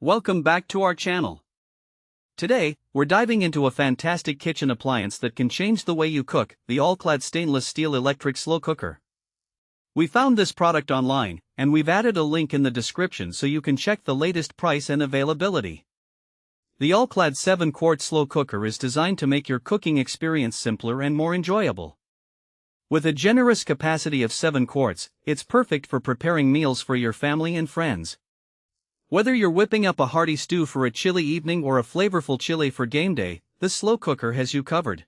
Welcome back to our channel. Today, we're diving into a fantastic kitchen appliance that can change the way you cook, the All-Clad Stainless Steel Electric Slow Cooker. We found this product online, and we've added a link in the description so you can check the latest price and availability. The All-Clad 7-quart slow cooker is designed to make your cooking experience simpler and more enjoyable. With a generous capacity of 7 quarts, it's perfect for preparing meals for your family and friends. Whether you're whipping up a hearty stew for a chilly evening or a flavorful chili for game day, this slow cooker has you covered.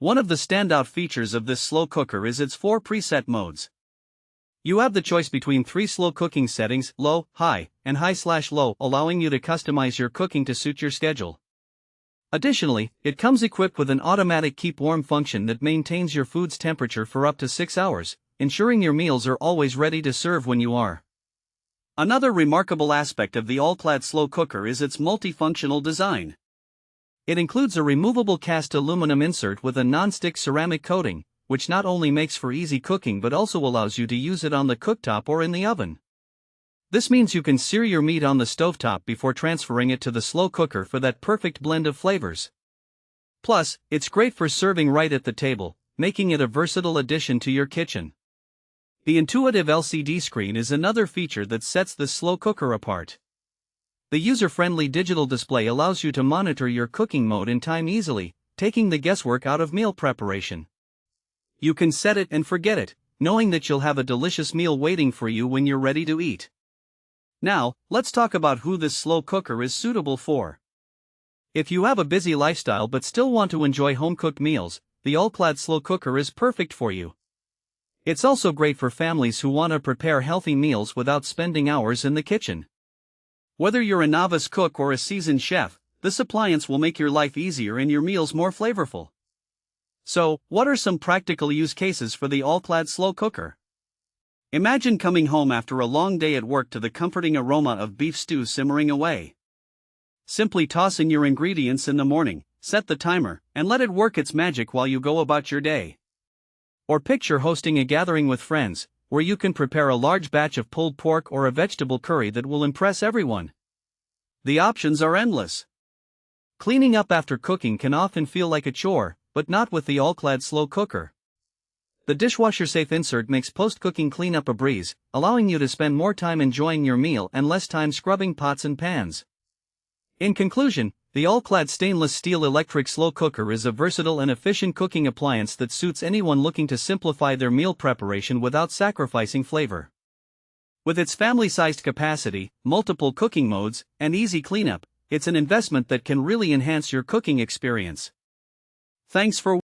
One of the standout features of this slow cooker is its 4 preset modes. You have the choice between 3 slow cooking settings: low, high, and high/low, allowing you to customize your cooking to suit your schedule. Additionally, it comes equipped with an automatic keep warm function that maintains your food's temperature for up to 6 hours, ensuring your meals are always ready to serve when you are. Another remarkable aspect of the All-Clad Slow Cooker is its multifunctional design. It includes a removable cast aluminum insert with a non-stick ceramic coating, which not only makes for easy cooking but also allows you to use it on the cooktop or in the oven. This means you can sear your meat on the stovetop before transferring it to the slow cooker for that perfect blend of flavors. Plus, it's great for serving right at the table, making it a versatile addition to your kitchen. The intuitive LCD screen is another feature that sets the slow cooker apart. The user-friendly digital display allows you to monitor your cooking mode and time easily, taking the guesswork out of meal preparation. You can set it and forget it, knowing that you'll have a delicious meal waiting for you when you're ready to eat. Now, let's talk about who this slow cooker is suitable for. If you have a busy lifestyle but still want to enjoy home-cooked meals, the All-Clad Slow Cooker is perfect for you. It's also great for families who want to prepare healthy meals without spending hours in the kitchen. Whether you're a novice cook or a seasoned chef, this appliance will make your life easier and your meals more flavorful. So, what are some practical use cases for the All-Clad Slow Cooker? Imagine coming home after a long day at work to the comforting aroma of beef stew simmering away. Simply toss in your ingredients in the morning, set the timer, and let it work its magic while you go about your day. Or picture hosting a gathering with friends, where you can prepare a large batch of pulled pork or a vegetable curry that will impress everyone. The options are endless. Cleaning up after cooking can often feel like a chore, but not with the All-Clad Slow Cooker. The dishwasher-safe insert makes post-cooking cleanup a breeze, allowing you to spend more time enjoying your meal and less time scrubbing pots and pans. In conclusion, the All-Clad Stainless Steel Electric Slow Cooker is a versatile and efficient cooking appliance that suits anyone looking to simplify their meal preparation without sacrificing flavor. With its family-sized capacity, multiple cooking modes, and easy cleanup, it's an investment that can really enhance your cooking experience. Thanks for